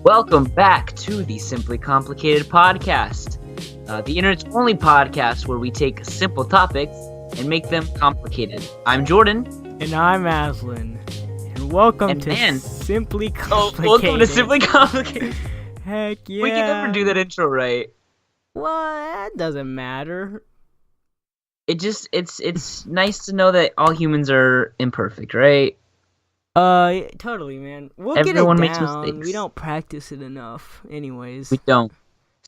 Welcome back to the Simply Complicated podcast, the internet's only podcast where we take simple topics and make them complicated. I'm Jordan. And I'm Aslan. And welcome to Simply Complicated. Welcome to Simply Complicated. Heck yeah. We can never do that intro right. Well, that doesn't matter. It's nice to know that all humans are imperfect, right? Totally, man. We'll Everyone get it makes down. mistakes. We don't practice it enough, anyways. We don't.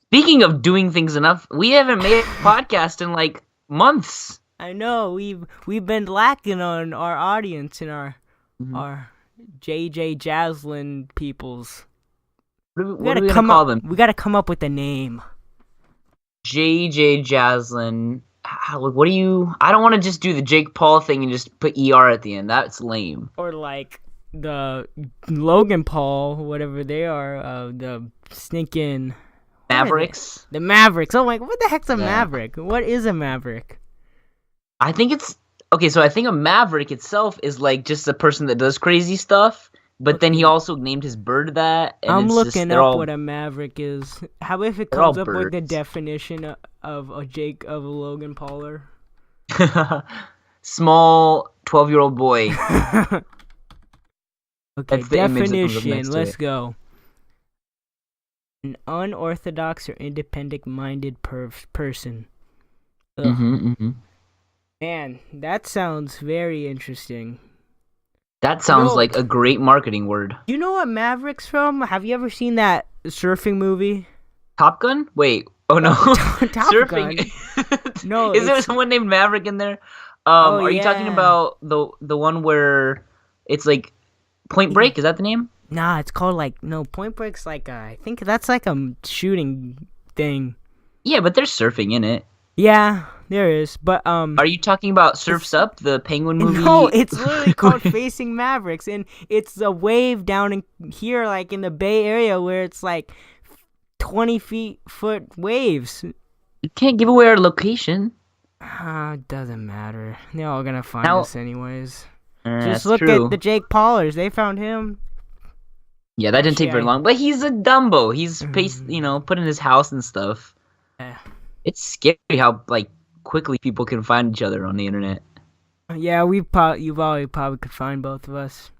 Speaking of doing things enough, we haven't made a podcast in like months. I know we've been lacking on our audience and our JJ Jaslin peoples. What are we gonna call them? We gotta come up with a name. JJ Jaslin. What do you... I don't want to just do the Jake Paul thing and just put ER at the end. That's lame. Or like the Logan Paul, whatever they are, the stinking... Mavericks? The Mavericks. Oh my... What the heck's a Maverick? What is a Maverick? I think it's... Okay, so I think a Maverick itself is like just a person that does crazy stuff, but then he also named his bird that. And I'm it's looking up what a Maverick is. How if it comes up with the definition of a Logan Pauler? Small 12-year-old boy. Okay, definition. Let's go. An unorthodox or independent-minded person. Man, that sounds very interesting. That sounds like a great marketing word. You know what Maverick's from? Have you ever seen that surfing movie? Top Gun? Wait. Oh, no. Top Surfing. Gun. No. Is there someone named Maverick in there? Are you talking about the one where it's like Point Break? Is that the name? Nah, it's called Point Break's I think that's like a shooting thing. Yeah, but there's surfing in it. Yeah, there is. But are you talking about Surf's Up, the Penguin movie? No, it's literally called Facing Mavericks, and it's a wave down in here, like in the Bay Area, where it's like 20-foot waves. You can't give away our location. It doesn't matter. They're all gonna find us anyways. Just look true. at the Jake Paulers. They found him. Yeah, that didn't take very long. But he's a Dumbo. He's put in his house and stuff. It's scary how quickly people can find each other on the internet. Yeah, you probably could find both of us.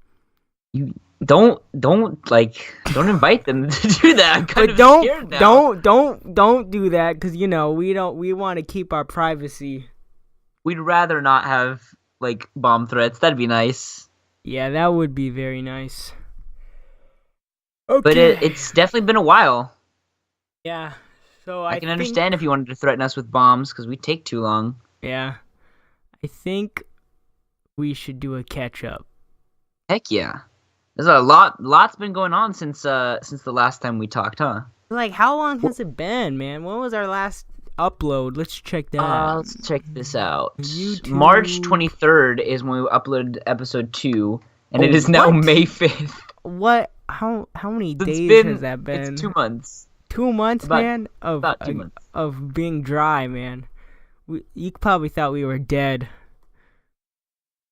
You don't invite them to do that. I'm kind of scared now. Don't do that because we want to keep our privacy. We'd rather not have bomb threats. That'd be nice. Yeah, that would be very nice. Okay. But it's definitely been a while. Yeah. So I can understand if you wanted to threaten us with bombs because we take too long. Yeah. I think we should do a catch up. Heck yeah. There's lot's been going on since the last time we talked, huh? How long has it been, man? When was our last upload? Let's check that out. Let's check this out. YouTube. March 23rd is when we uploaded episode 2, and it is now May 5th. What? How many days has that been? It's 2 months. 2 months, man? About 2 months. Of being dry, man. You probably thought we were dead.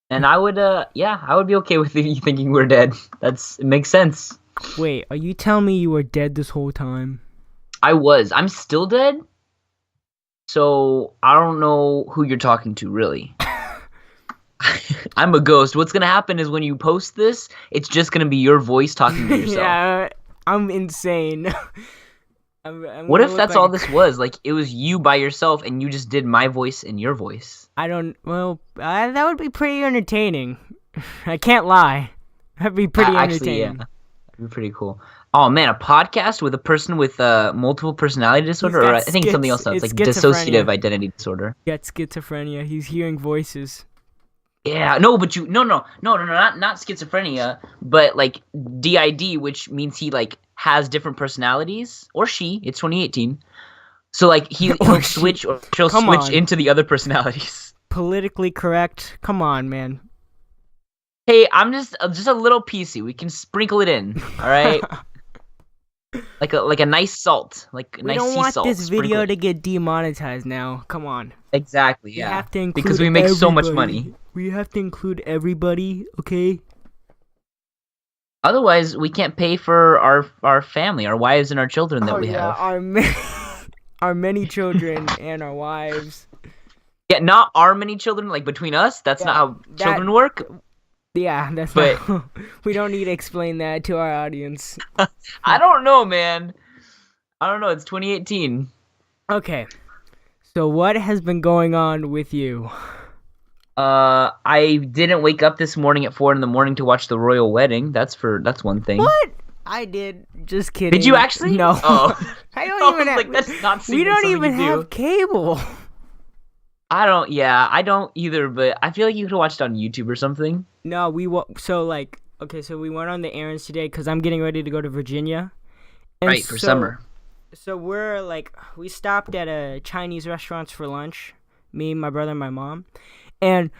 And I would be okay with you thinking we're dead. It makes sense. Wait, are you telling me you were dead this whole time? I was. I'm still dead. So I don't know who you're talking to, really. I'm a ghost. What's gonna happen is when you post this, it's just gonna be your voice talking to yourself. Yeah, I'm insane. What if that's all this was? It was you by yourself, and you just did my voice and your voice. That would be pretty entertaining. I can't lie. That'd be pretty entertaining. Yeah. That'd be pretty cool. Oh man, a podcast with a person with multiple personality disorder, or I think it's something else. It's dissociative identity disorder. Got schizophrenia. He's hearing voices. Yeah, no, but not schizophrenia, but DID, which means he has different personalities, or she. It's 2018, so he'll switch or she'll switch into the other personalities. Politically correct. Come on, man. Hey, I'm just a little PC. We can sprinkle it in, all right? like a nice salt, like a We nice don't sea want salt. this video Sprinkle to it. get demonetized now. Come on. Exactly, We yeah. have to Because include we make so much money. We have to include everybody, okay? Otherwise, we can't pay for our family, our wives, and our children that Oh we yeah, have. our many children and our wives. Yeah, not our many children, like between us. That's not Yeah, how children work. yeah, that's But not. We don't need to explain that to our audience. I don't know, man. I don't know. It's 2018. Okay, so what has been going on with you? I didn't wake up this morning at 4 in the morning to watch the royal wedding. That's one thing. What? I did. Just kidding. Did you actually? No. Oh, I I don't was even have. like, that's not. We don't even you do. have cable. I don't. Yeah, I don't either. But I feel like you could watch it on YouTube or something. No, okay, so we went on the errands today because I'm getting ready to go to Virginia. And Right, for summer. So we stopped at a Chinese restaurant for lunch, me, my brother, and my mom. And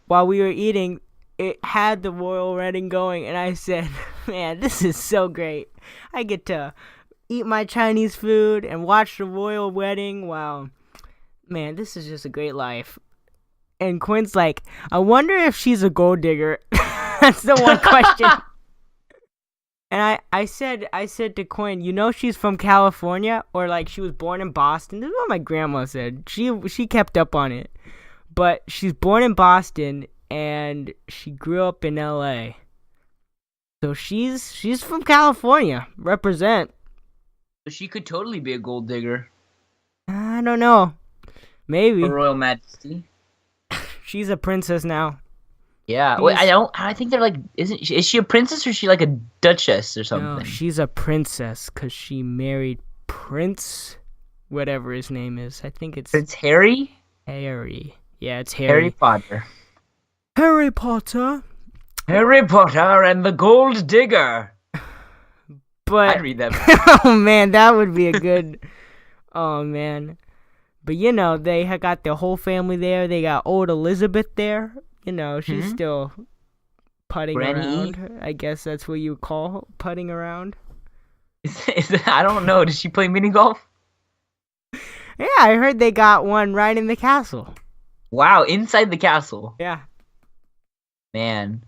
while we were eating, it had the royal wedding going, and I said, man, this is so great. I get to eat my Chinese food and watch the royal wedding. Wow. Man, this is just a great life. And Quinn's like, I wonder if she's a gold digger. That's the one question. And I said to Quinn, you know she's from California, or like she was born in Boston. This is what my grandma said. She kept up on it. But she's born in Boston and she grew up in LA. So she's from California. Represent. She could totally be a gold digger. I don't know. Maybe. Her Royal Majesty. She's a princess now. Yeah. Wait, I think they're like. Is she a princess or is she like a duchess or something? No, she's a princess because she married Prince, whatever his name is. I think it's Prince Harry. Harry. Yeah, it's Harry Potter. Harry Potter. Harry Potter and the Gold Digger. But I'd read that. oh man, that would be a good. Oh man, but you know they had got their whole family there. They got old Elizabeth there. You know she's still putting Granny around. I guess that's what you call putting around. I don't know. Does she play mini golf? Yeah, I heard they got one right in the castle. Wow, inside the castle. Yeah. Man,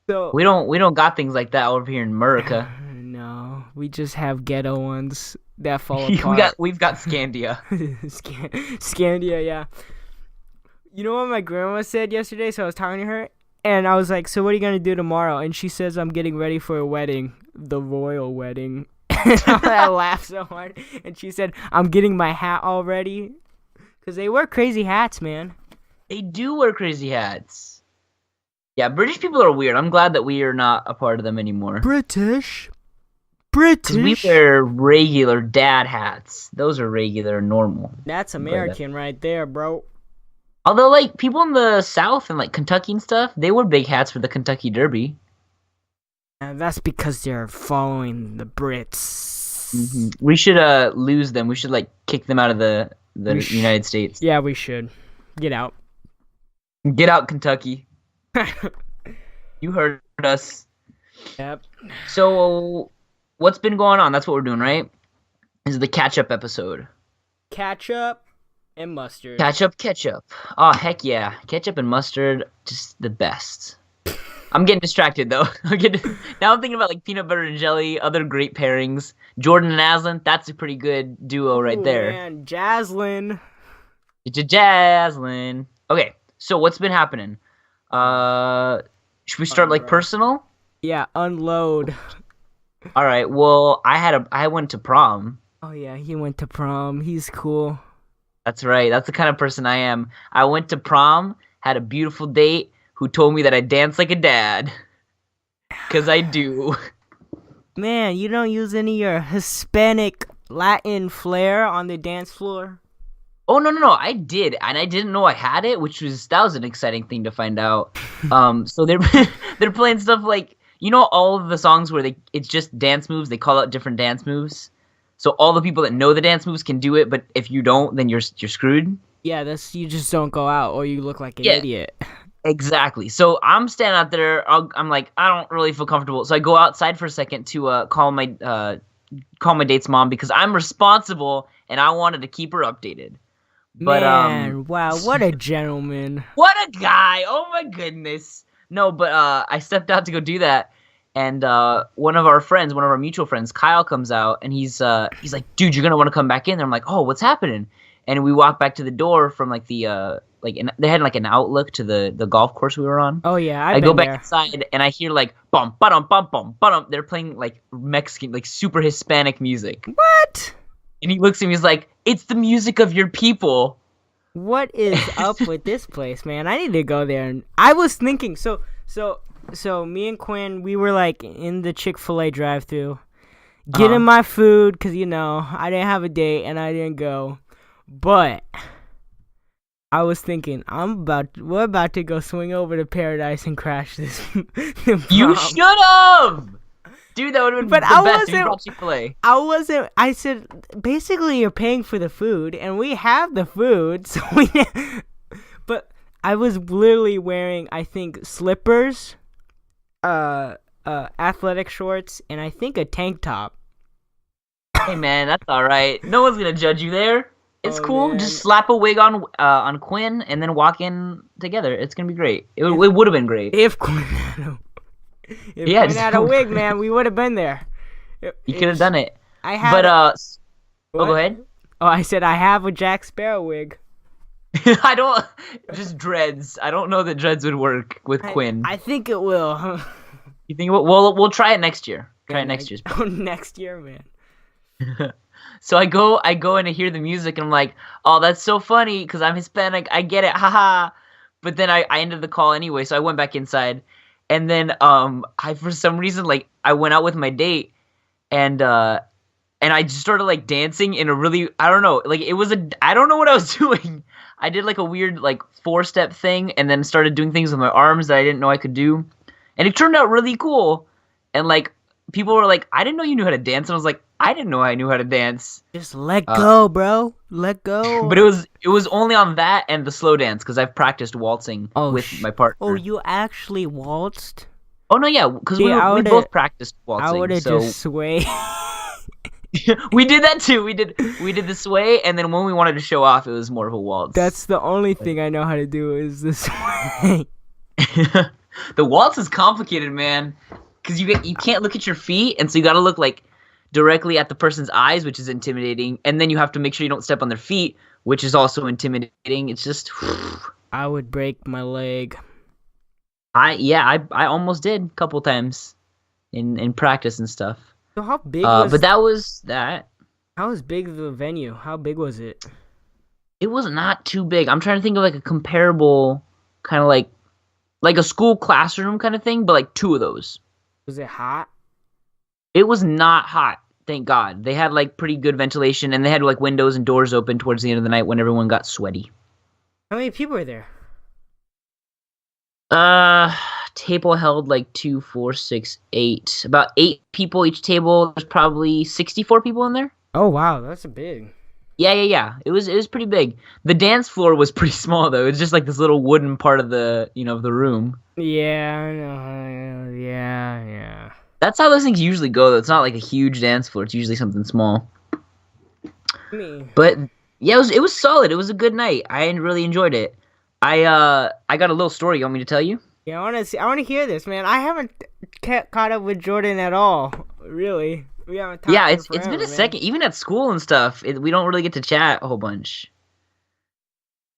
So we don't got things like that over here in America. no, we just have ghetto ones that fall apart. we've got Scandia. Scandia, yeah. You know what my grandma said yesterday? So I was talking to her, and I was like, so what are you going to do tomorrow? And she says, I'm getting ready for a wedding, the royal wedding. And I laughed so hard. And she said, I'm getting my hat all ready. Because they wear crazy hats, man. They do wear crazy hats. Yeah, British people are weird. I'm glad that we are not a part of them anymore. British. We wear regular dad hats. Those are regular and normal. That's American right there, bro. Although, like, people in the South and, like, Kentucky and stuff, they wear big hats for the Kentucky Derby. That's because they're following the Brits. Mm-hmm. We should lose them. We should, like, kick them out of the United States. Yeah, we should. Get out. Get out, Kentucky. You heard us. Yep. So, what's been going on? That's what we're doing, right? This is the catch-up episode. Ketchup and mustard. Ketchup. Oh, heck yeah. Ketchup and mustard, just the best. I'm getting distracted, though. Now I'm thinking about, like, peanut butter and jelly, other great pairings. Jordan and Aslan, that's a pretty good duo right there. Man, Jaslyn. Jaslyn. Okay, so what's been happening? Should we start, like, personal? Yeah, unload. All right, well, I went to prom. Oh, yeah, he went to prom. He's cool. That's right. That's the kind of person I am. I went to prom, had a beautiful date, who told me that I dance like a dad. 'Cause I do. Man, you don't use any of your Hispanic Latin flair on the dance floor? Oh, no, I did. And I didn't know I had it, that was an exciting thing to find out. So they're playing stuff like, you know, all of the songs where it's just dance moves, they call out different dance moves. So all the people that know the dance moves can do it, but if you don't, then you're screwed. Yeah, you just don't go out or you look like an idiot. Exactly. So I'm standing out there. I'm like, I don't really feel comfortable. So I go outside for a second to call my call my date's mom because I'm responsible and I wanted to keep her updated. But Man, wow, what a gentleman. what a guy! Oh my goodness. No, but I stepped out to go do that, and one of our mutual friends, Kyle, comes out, and he's like, "Dude, you're gonna want to come back in." And I'm like, "Oh, what's happening?" And we walk back to the door from like the they had like an outlook to the golf course we were on. Oh yeah, I I've go been back there. inside and I hear like bum bum bum bum bum. They're playing like Mexican, like super Hispanic music. What? And he looks at me, he's like, "It's the music of your people." What is up with this place, man? I need to go there. And I was thinking, so me and Quinn, we were like in the Chick-fil-A drive-thru, getting my food because I didn't have a date and I didn't go. But I was thinking, we're about to go swing over to Paradise and crash this. You should have, dude. That would have been But the I best. You wasn't- brought Chick-fil-A. I said, basically you're paying for the food and we have the food, so we but I was literally wearing, I think, slippers, athletic shorts, and I think a tank top. Hey man, that's all right. No one's gonna judge you there. It's Oh, cool. man. Just slap a wig on Quinn and then walk in together. It's gonna be great. It would have been great. If Quinn had a, if Yeah, Quinn just had a go- wig, man, we would have been there. You could have done it. I had But What? go ahead. Oh, I said I have a Jack Sparrow wig. I don't just dreads. I don't know that dreads would work with Quinn. I think it will. You think we'll try it next year. Try it next year. Oh, next year, man. So I go in to hear the music and I'm like, oh, that's so funny because I'm Hispanic. I get it, haha. But then I ended the call anyway, so I went back inside, and then I for some reason like I went out with my date, and I just started like dancing in a really, I don't know, like I don't know what I was doing. I did like a weird like 4-step thing and then started doing things with my arms that I didn't know I could do, and it turned out really cool. And like people were like, I didn't know you knew how to dance, and I was like, I didn't know I knew how to dance. Just let go, bro. Let go. But it was only on that and the slow dance because I've practiced waltzing with my partner. Oh, you actually waltzed? Oh no, yeah, because See, we both practiced waltzing. I would have so just swayed. we did that too. We did the sway, and then when we wanted to show off, it was more of a waltz. That's the only thing I know how to do is the sway. The waltz is complicated, man, because you can't look at your feet, and so you got to look like directly at the person's eyes, which is intimidating, and then you have to make sure you don't step on their feet, which is also intimidating. It's just I would break my leg. I almost did a couple times in practice and stuff. So how big was? But that was that. How was big the venue? How big was it? It was not too big. I'm trying to think of like a comparable kind of like a school classroom kind of thing, but like 2 of those. Was it hot? It was not hot, thank God. They had like pretty good ventilation, and they had like windows and doors open towards the end of the night when everyone got sweaty. How many people were there? Table held like 2, 4, 6, 8. About 8 people each table. There's probably 64 people in there. Oh wow, that's a big. Yeah. It was pretty big. The dance floor was pretty small though. It was just like this little wooden part of the of the room. Yeah, I know. Yeah. That's how those things usually go though. It's not like a huge dance floor. It's usually something small. But yeah, it was solid. It was a good night. I really enjoyed it. I got a little story. You want me to tell you? Yeah, I want to hear this, man. I haven't caught up with Jordan at all. Really, we haven't. Talked Yeah, in it's forever, been a man. second. Even at school and stuff, we don't really get to chat a whole bunch.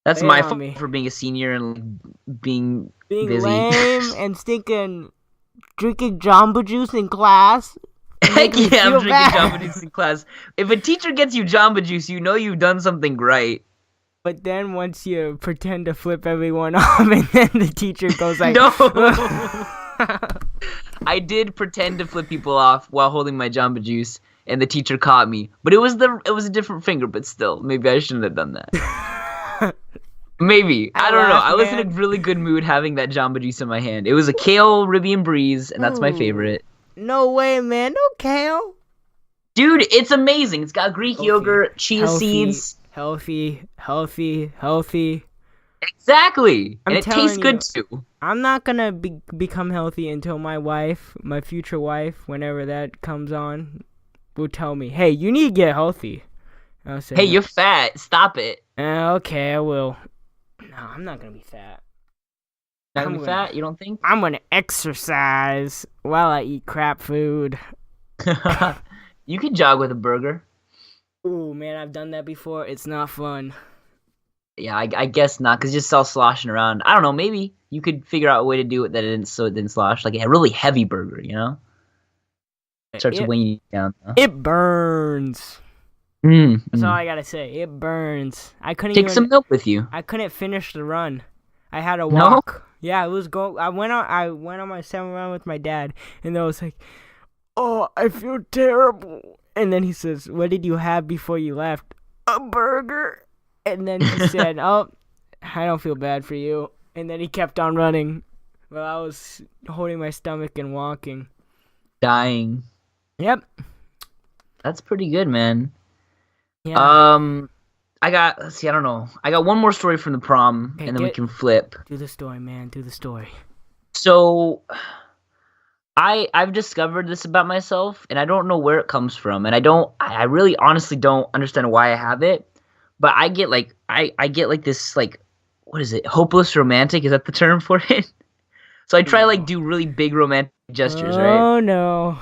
That's Lay my it on fault me. for being a senior and being Being busy. lame and stinking, drinking Jamba Juice in class. Heck making me yeah, I'm feel drinking bad. Jamba Juice in class. If a teacher gets you Jamba Juice, you know you've done something right. But then once you pretend to flip everyone off, and then the teacher goes like, No. I did pretend to flip people off while holding my Jamba Juice, and the teacher caught me. But it was a different finger, but still, maybe I shouldn't have done that. Maybe. I don't know. laughed, I was in a man. really good mood having that Jamba Juice in my hand. It was a kale Ribian Breeze, and that's my Ooh. favorite. No way, man. No kale. Dude, it's amazing. It's got Greek Healthy. yogurt, chia seeds. Healthy. Exactly. I'm And it tastes telling good too. I'm not gonna become healthy until my wife, my future wife, whenever that comes on, will tell me, "Hey, you need to get healthy." I'll say, Hey, you're fat. Stop it. Okay, I will. No, I'm not gonna be fat. Not gonna be fat? You don't think? I'm gonna exercise while I eat crap food. You can jog with a burger. Ooh, man, I've done that before. It's not fun. Yeah, I guess not, because just all sloshing around. I don't know. Maybe you could figure out a way to do it that it didn't slosh, like a really heavy burger. Starts to weigh you down. It burns. That's all I gotta say. It burns. I couldn't take some milk with you. I couldn't finish the run. I had to walk. No? Yeah, it was go. I went on my 7th run with my dad, and I was like, "Oh, I feel terrible." And then he says, "What did you have before you left?" "A burger." And then he said, "Oh, I don't feel bad for you." And then he kept on running while I was holding my stomach and walking. Dying. Yep. That's pretty good, man. Yeah. I don't know. I got one more story from the prom, and then we can flip. Do the story, man. Do the story. So, I've discovered this about myself, and I don't know where it comes from, and I really honestly don't understand why I have it, but I get like this, like, what is it? Hopeless romantic? Is that the term for it? So I try like do really big romantic gestures, right? Oh no.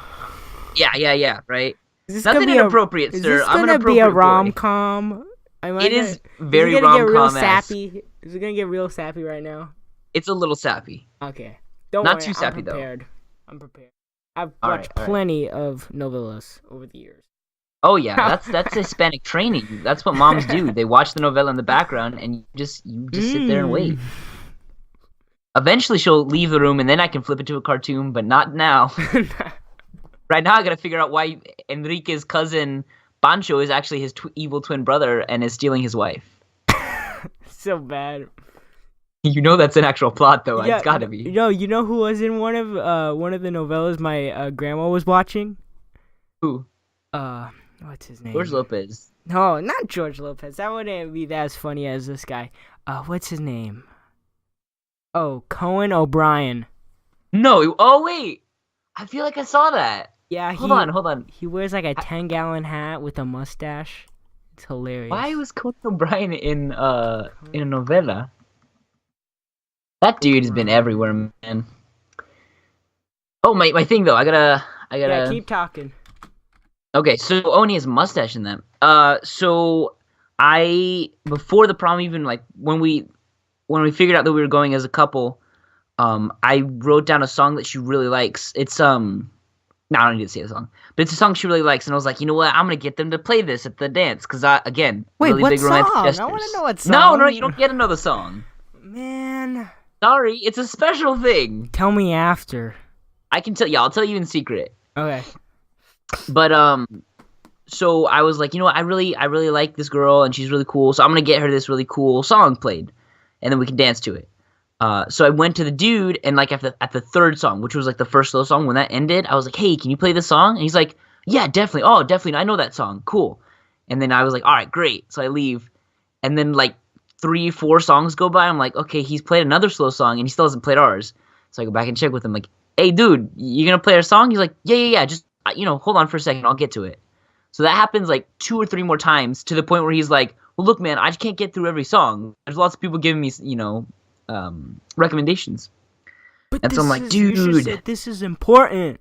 Yeah, right? Nothing inappropriate, sir. Is this I'm gonna be a rom-com? It is very rom-com-esque. Is it gonna get real sappy right now? It's a little sappy. Okay. Don't Not worry, too sappy, though. I'm prepared. I've watched plenty of novellas over the years. Oh yeah, that's Hispanic training. That's what moms do. They watch the novella in the background, and you just sit there and wait. Eventually, she'll leave the room, and then I can flip it to a cartoon, but not now. Right now, I gotta figure out why Enrique's cousin Pancho is actually his evil twin brother and is stealing his wife. So bad. You know that's an actual plot, though. Yeah, it's gotta be. You know who was in one of the novellas my grandma was watching? Who? What's his name? George Lopez. No, not George Lopez. That wouldn't be as funny as this guy. What's his name? Oh, Conan O'Brien. No. Oh wait. I feel like I saw that. Yeah, hold on. He wears like a 10-gallon hat with a mustache. It's hilarious. Why was Conan O'Brien in a novella? That dude has been everywhere, man. Oh, my thing though. I gotta. Yeah, keep talking. Okay, so Oni has a mustache in that. So before the prom, even like when we figured out that we were going as a couple, I wrote down a song that she really likes. It's no, I don't need to say the song, but it's a song she really likes, and I was like, you know what? I'm gonna get them to play this at the dance, because really what big romantic song? gestures. I want to know what song. No, you don't get to know the song. Man, sorry, it's a special thing. Tell me after. I can tell you. I'll tell you in secret. Okay. But so I was like, you know what? I really like this girl, and she's really cool. So I'm gonna get her this really cool song played, and then we can dance to it. So I went to the dude, and like at the third song, which was like the first slow song, when that ended, I was like, hey, can you play this song? And he's like, yeah, definitely. Oh, definitely. I know that song. Cool. And then I was like, all right, great. So I leave, and then like 3-4 songs go by. I'm like, okay, he's played another slow song, and he still hasn't played ours. So I go back and check with him, like, hey, dude, you gonna play our song? He's like, yeah. Just hold on for a second. I'll get to it. So that happens like 2 or 3 more times, to the point where he's like, well, look, man, I just can't get through every song. There's lots of people giving me, recommendations. But so I'm like, dude, you said this is important.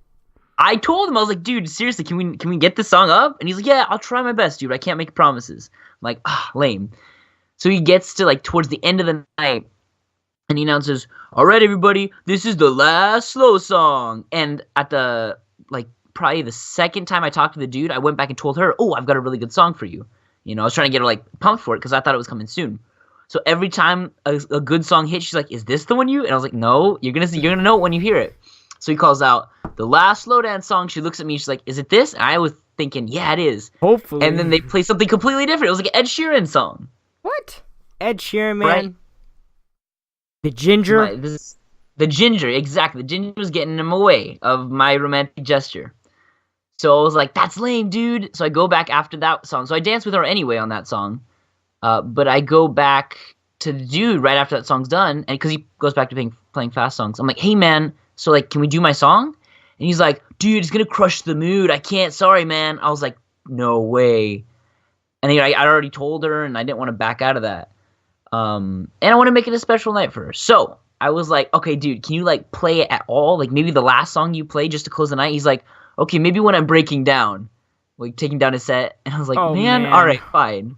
I told him, I was like, dude, seriously, can we get this song up? And he's like, yeah, I'll try my best, dude. I can't make promises. I'm like, lame. So he gets to like towards the end of the night, and he announces, all right, everybody, this is the last slow song. And at the probably the second time I talked to the dude, I went back and told her, oh, I've got a really good song for you. I was trying to get her like pumped for it, because I thought it was coming soon. So every time a good song hits, she's like, is this the one you? And I was like, no, you're gonna know it when you hear it. So he calls out the last slow dance song. She looks at me, she's like, is it this? And I was thinking, yeah, it is. Hopefully. And then they play something completely different. It was like an Ed Sheeran song. What? Ed Sheeran, man. Right? The ginger. The ginger, exactly. The ginger was getting him away of my romantic gesture. So I was like, that's lame, dude. So I go back after that song. So I dance with her anyway on that song. But I go back to the dude right after that song's done, and because he goes back to playing fast songs. I'm like, hey, man, so like, can we do my song? And he's like, dude, it's gonna crush the mood. I can't. Sorry, man. I was like, no way. And I already told her, and I didn't want to back out of that. And I want to make it a special night for her. So I was like, okay, dude, can you like play it at all? Like maybe the last song you play just to close the night. He's like, okay, maybe when I'm breaking down, like taking down his set. And I was like, man, all right, fine.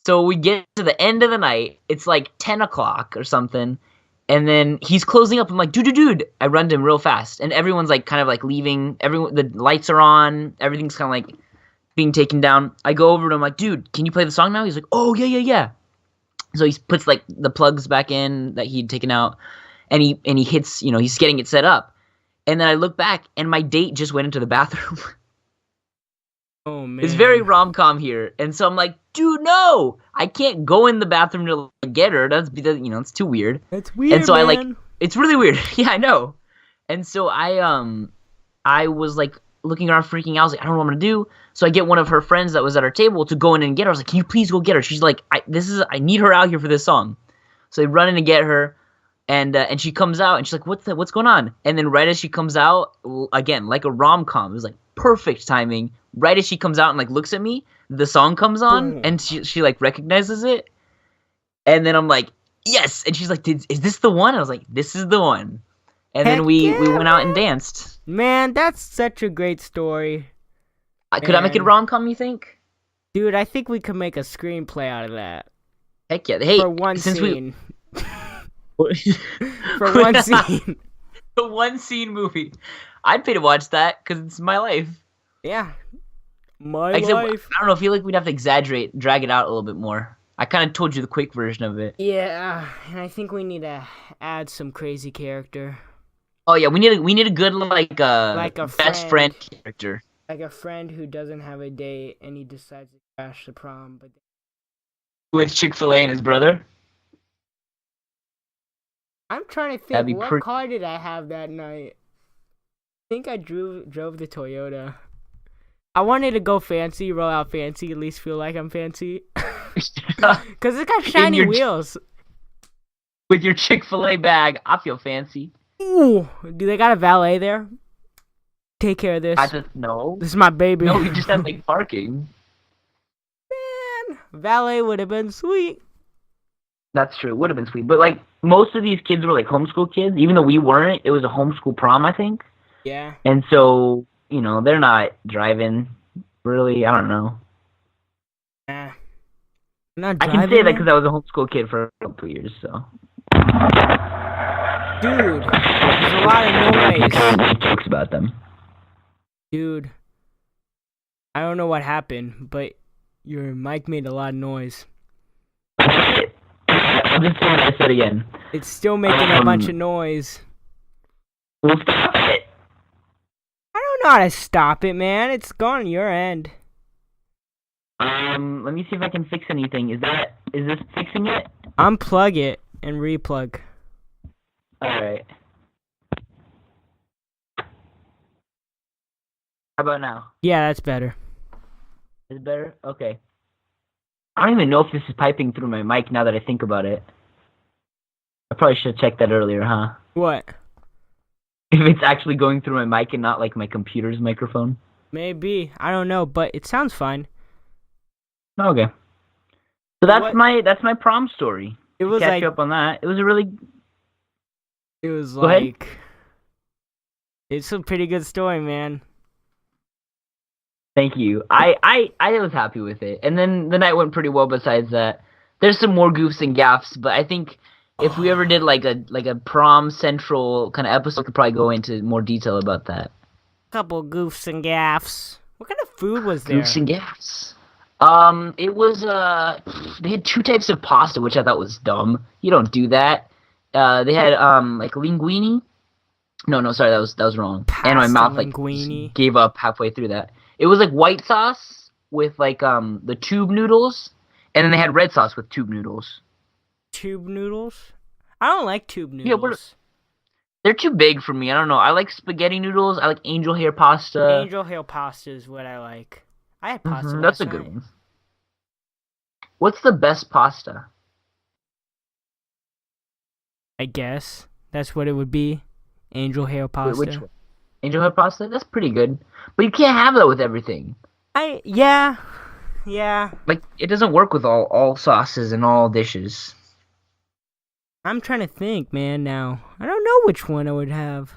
So we get to the end of the night. It's like 10 o'clock or something. And then he's closing up. I'm like, dude. I run to him real fast. And everyone's like kind of like leaving. The lights are on. Everything's kind of like being taken down. I go over to him like, dude, can you play the song now? He's like, oh, yeah. So he puts like the plugs back in that he'd taken out. And he hits, he's getting it set up. And then I look back and my date just went into the bathroom. Oh, man. It's very rom-com here. And so I'm like, dude, no! I can't go in the bathroom to get her. It's too weird. That's weird, and so man. It's really weird. Yeah, I know. And so I was like looking around freaking out. I was like, I don't know what I'm going to do. So I get one of her friends that was at our table to go in and get her. I was like, can you please go get her? She's like, I need her out here for this song. So they run in to get her. And she comes out and she's like, what's going on? And then right as she comes out, again, like a rom-com, it was like perfect timing. Right as she comes out and like looks at me, the song comes on and she like recognizes it. And then I'm like, yes. And she's like, is this the one? I was like, this is the one. And then we went out and danced. Man, that's such a great story. Could I make it a rom-com, you think? Dude, I think we could make a screenplay out of that. Heck yeah. Hey, for one scene. For one scene. The one scene movie. I'd pay to watch that because it's my life. Yeah. Life. I don't know. I feel like we'd have to drag it out a little bit more. I kind of told you the quick version of it. Yeah, and I think we need to add some crazy character. Oh yeah, we need a good like a best friend character. Like a friend who doesn't have a date and he decides to crash the prom, but with Chick-fil-A and his brother. I'm trying to think, what car did I have that night? I think I drove the Toyota. I wanted to go fancy, roll out fancy, at least feel like I'm fancy. Because it's got shiny wheels. With your Chick-fil-A bag, I feel fancy. Ooh, do they got a valet there? Take care of this. No. This is my baby. No, we just have like parking. Man, valet would have been sweet. That's true. It would have been sweet. But like most of these kids were like homeschool kids. Even though we weren't, it was a homeschool prom, I think. Yeah. And so, they're not driving. Really, I don't know. Nah. Not driving, I can say that because I was a homeschool kid for a couple years, so. Dude, there's a lot of noise. Jokes about them. Dude, I don't know what happened, but your mic made a lot of noise. I'm just saying what I said again. It's still making a bunch of noise. Well, stop it. I don't know how to stop it, man. It's gone on your end. Let me see if I can fix anything. Is this fixing it? Unplug it and replug. Alright. How about now? Yeah, that's better. Is it better? Okay. I don't even know if this is piping through my mic now that I think about it. I probably should have checked that earlier, huh? What? If it's actually going through my mic and not like my computer's microphone. Maybe. I don't know, but it sounds fine. Okay. So that's my prom story. It was catch you up on that. It was Go like ahead. It's a pretty good story, man. Thank you. I was happy with it. And then the night went pretty well besides that. There's some more goofs and gaffs, but I think if we ever did like a prom central kind of episode, we could probably go into more detail about that. Couple goofs and gaffs. What kind of food was there? Goofs and gaffs. It was they had two types of pasta, which I thought was dumb. You don't do that. They had like linguine. No, sorry, that was wrong. Pasta and my mouth linguine. Gave up halfway through that. It was like white sauce with like the tube noodles, and then they had red sauce with tube noodles. Tube noodles? I don't like tube noodles. They're too big for me. I don't know. I like spaghetti noodles. I like angel hair pasta. Angel hair pasta is what I like. I had pasta. That's a good one. What's the best pasta? I guess that's what it would be. Angel hair pasta. Which one? Angel hair pasta? That's pretty good. But you can't have that with everything. Yeah. Like, it doesn't work with all sauces and all dishes. I'm trying to think, man, now. I don't know which one I would have.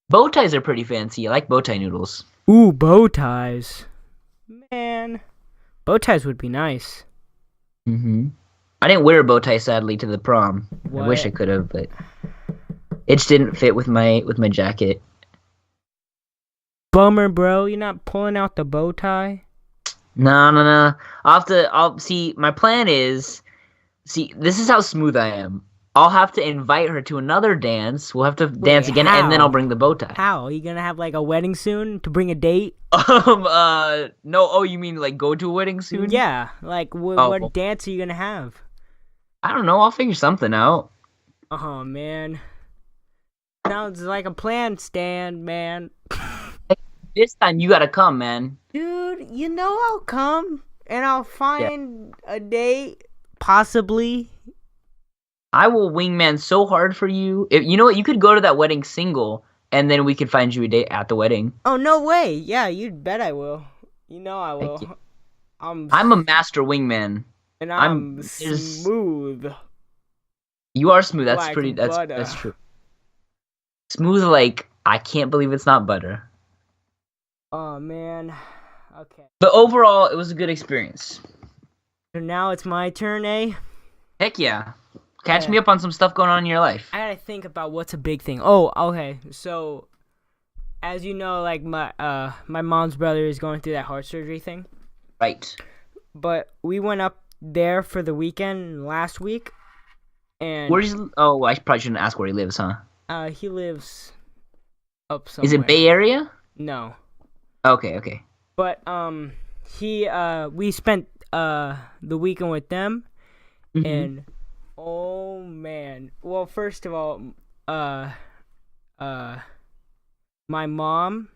Bow ties are pretty fancy. I like bow tie noodles. Ooh, bow ties. Man. Bow ties would be nice. Mm-hmm. I didn't wear a bow tie, sadly, to the prom. What? I wish I could have, but it just didn't fit with my jacket. Bummer, bro. You're not pulling out the bow tie? No. I'll see, my plan is, this is how smooth I am. I'll have to invite her to another dance. We'll have to dance again, and then I'll bring the bow tie. How? Are you gonna have like a wedding soon to bring a date? No. Oh, you mean like go to a wedding soon? Yeah. Like, what dance are you gonna have? I don't know. I'll figure something out. Oh, man. Sounds like a plan, Stan, man. This time you gotta come, man. Dude, you know I'll come, and I'll find a date, possibly. I will wingman so hard for you. You know what? You could go to that wedding single, and then we could find you a date at the wedding. Oh, no way. Yeah, you'd bet I will. You know I will. I'm a master wingman. And I'm smooth. You are smooth. That's like pretty. Butter. That's true. Smooth like I can't believe it's not butter. Oh, man. Okay. But overall, it was a good experience. So now it's my turn, eh? Heck yeah. Catch me up on some stuff going on in your life. I gotta think about what's a big thing. Oh, okay. So, as you know, like my mom's brother is going through that heart surgery thing. Right. But we went up there for the weekend last week, and I probably shouldn't ask where he lives, huh? He lives up somewhere. Is it Bay Area? No. Okay. But we spent the weekend with them, and oh man. Well, first of all, my mom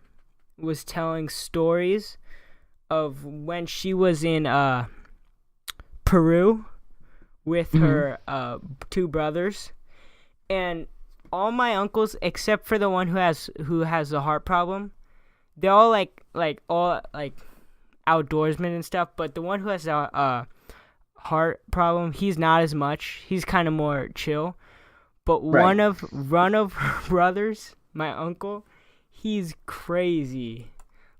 was telling stories of when she was in Peru with her two brothers, and all my uncles except for the one who has a heart problem, they're all like outdoorsmen and stuff, but the one who has a heart problem, he's not as much. He's kind of more chill. But one of her brothers, my uncle, he's crazy.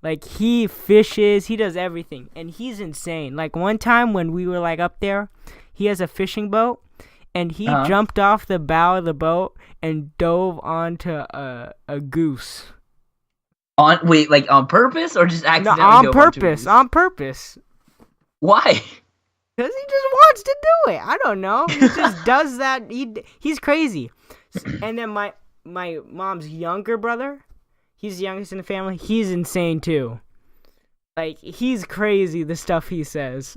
Like, he fishes, he does everything, and he's insane. Like, one time when we were, like, up there, he has a fishing boat, and he jumped off the bow of the boat and dove onto a goose. On purpose or just accidentally? No, on purpose. Why? Because he just wants to do it. I don't know. He just does that. He's crazy. And then my mom's younger brother, he's the youngest in the family. He's insane too. Like, he's crazy, the stuff he says.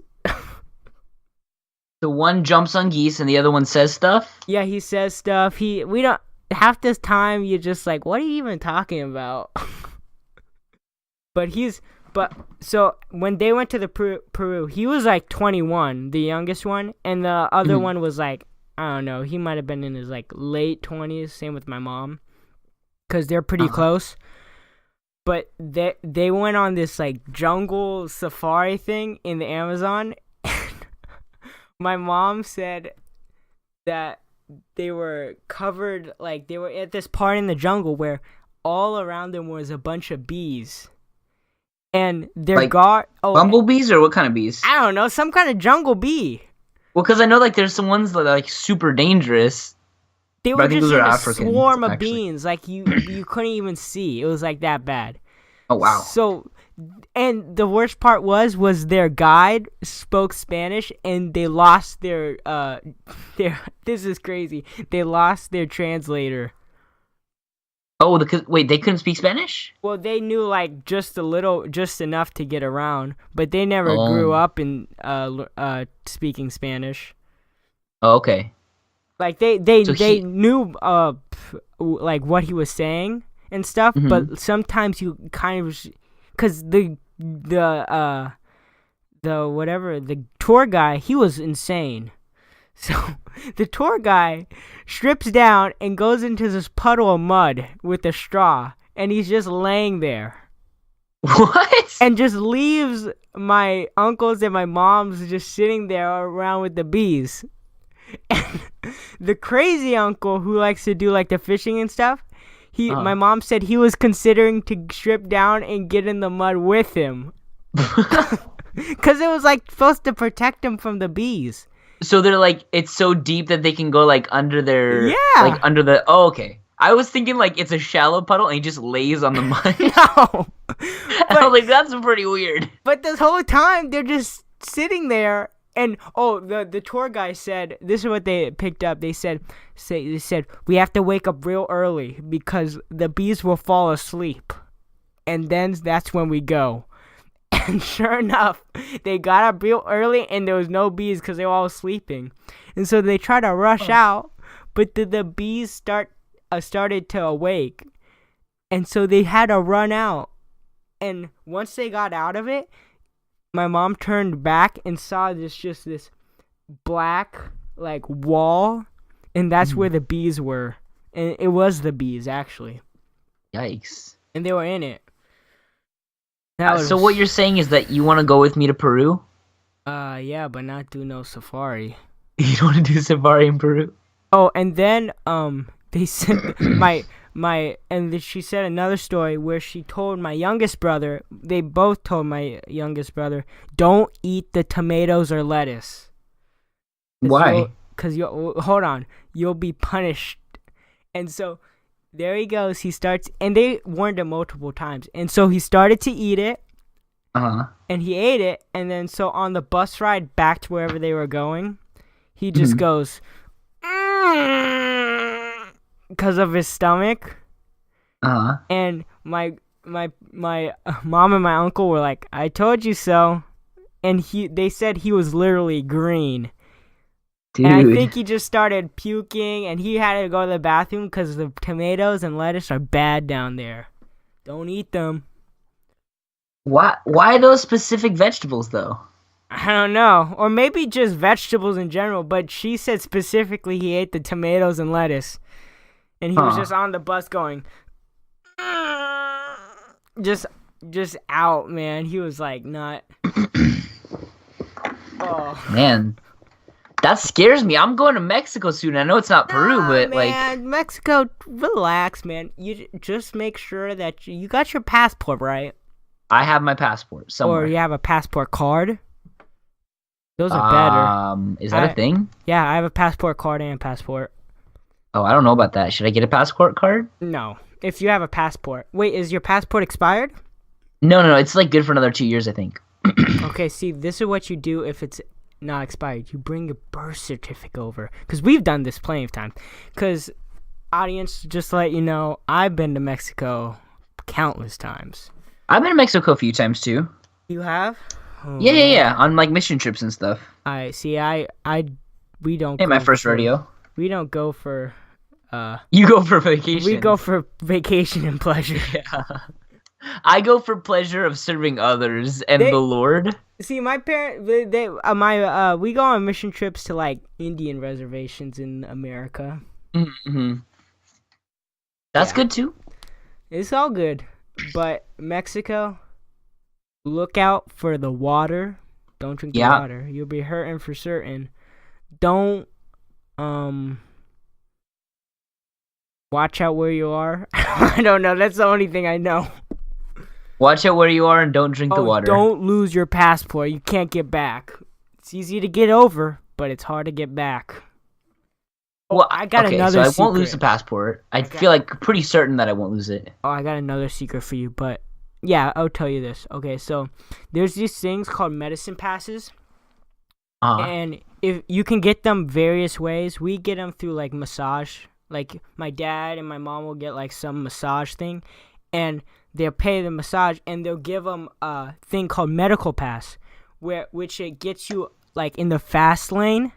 The one jumps on geese and the other one says stuff? Yeah, he says stuff. We don't, half this time you're just like, what are you even talking about? But so when they went to the Peru, he was like 21, the youngest one, and the other one was like, I don't know, he might have been in his like late 20s. Same with my mom, because they're pretty close. But they went on this like jungle safari thing in the Amazon. And my mom said that they were covered, like they were at this part in the jungle where all around them was a bunch of bees. And their bumblebees, or what kind of bees? I don't know, some kind of jungle bee. Well, because I know like there's some ones that are like super dangerous. They were just in a swarm of bees, like you couldn't even see. It was like that bad. Oh wow! So, and the worst part was their guide spoke Spanish, and they lost their this is crazy. They lost their translator. Oh, wait, they couldn't speak Spanish? Well, they knew like just enough to get around, but they never grew up in speaking Spanish. Oh, okay. Like they knew like what he was saying and stuff, but sometimes you kind of, because the tour guy, he was insane. So the tour guy strips down and goes into this puddle of mud with a straw and he's just laying there. What? And just leaves my uncles and my mom's just sitting there around with the bees. And the crazy uncle who likes to do like the fishing and stuff, my mom said he was considering to strip down and get in the mud with him. Because it was like supposed to protect him from the bees. So they're like, it's so deep that they can go like under their, Yeah. Oh, okay. I was thinking like it's a shallow puddle and he just lays on the mud. No. I was like, that's pretty weird. But this whole time they're just sitting there, and the tour guy said, this is what they picked up. They said we have to wake up real early because the bees will fall asleep, and then that's when we go. And sure enough, they got up real early and there was no bees because they were all sleeping, and so they tried to rush out, but the bees started to awake, and so they had to run out. And once they got out of it, my mom turned back and saw just this black like wall, and that's where the bees were. And it was the bees actually. Yikes. And they were in it. So what you're saying is that you want to go with me to Peru? Yeah, but not do no safari. You don't want to do safari in Peru? Oh, and then they said she said another story where she told my youngest brother, they both told my youngest brother, don't eat the tomatoes or lettuce. Why? Because hold on, you'll be punished. And so there he goes. He starts, and they warned him multiple times. And so he started to eat it. And he ate it. And then so on the bus ride back to wherever they were going, he just goes, because of his stomach. And my mom and my uncle were like, I told you so. And they said he was literally green. Dude. And I think he just started puking, and he had to go to the bathroom because the tomatoes and lettuce are bad down there. Don't eat them. Why those specific vegetables though? I don't know. Or maybe just vegetables in general, but she said specifically he ate the tomatoes and lettuce. And he was just on the bus going, just out, man. He was like, not. Oh. Man, that scares me. I'm going to Mexico soon. I know it's not Peru, but man, Mexico, relax, man. You just make sure that you got your passport, right? I have my passport somewhere. Or you have a passport card. Those are better. Is that a thing? Yeah, I have a passport card and passport. Oh, I don't know about that. Should I get a passport card? No. If you have a passport. Wait, is your passport expired? No. It's like good for another 2 years, I think. Okay, see, this is what you do if it's not expired. You bring your birth certificate over. Because we've done this plenty of times. Because, audience, just to let you know, I've been to Mexico countless times. I've been to Mexico a few times, too. You have? Oh, yeah. On, like, mission trips and stuff. We don't Hey, my first rodeo. We don't go for... You go for vacation. We go for vacation and pleasure. Yeah. I go for pleasure of serving others and the Lord. See, my parents, we go on mission trips to like Indian reservations in America. Mm-hmm. That's good too. It's all good, but Mexico, look out for the water. Don't drink the water. You'll be hurting for certain. Don't watch out where you are. I don't know. That's the only thing I know. Watch out where you are and don't drink the water. Don't lose your passport. You can't get back. It's easy to get over, but it's hard to get back. Well, I got another secret. I won't lose the passport. I feel like pretty certain that I won't lose it. Oh, I got another secret for you, but yeah, I'll tell you this. Okay, so there's these things called medicine passes. And if you can get them various ways. We get them through like massage. Like my dad and my mom will get like some massage thing, and they'll pay the massage, and they'll give them a thing called medical pass, which it gets you like in the fast lane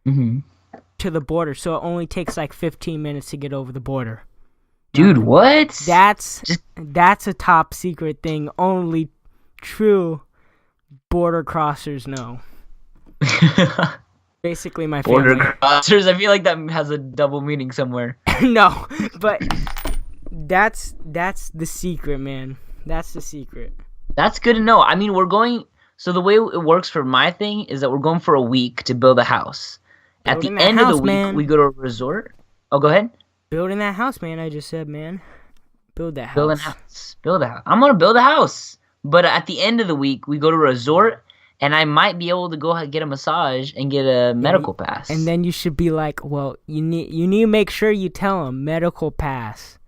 to the border. So it only takes like 15 minutes to get over the border. Dude, what? That's a top secret thing. Only true border crossers know. Basically, my family. Border crossers. I feel like that has a double meaning somewhere. No, but That's the secret, man. That's the secret. That's good to know. I mean, we're going. So the way it works for my thing is that we're going for a week to build a house. At the Building that end of the house, week, man. we go to a resort. Oh, go ahead. Building that house, man. I just said, man. Build that house. Build a house. Build a house. I'm gonna build a house. But at the end of the week, we go to a resort, and I might be able to go get a massage and get a medical pass. And then you should be like, well, you need to make sure you tell them medical pass,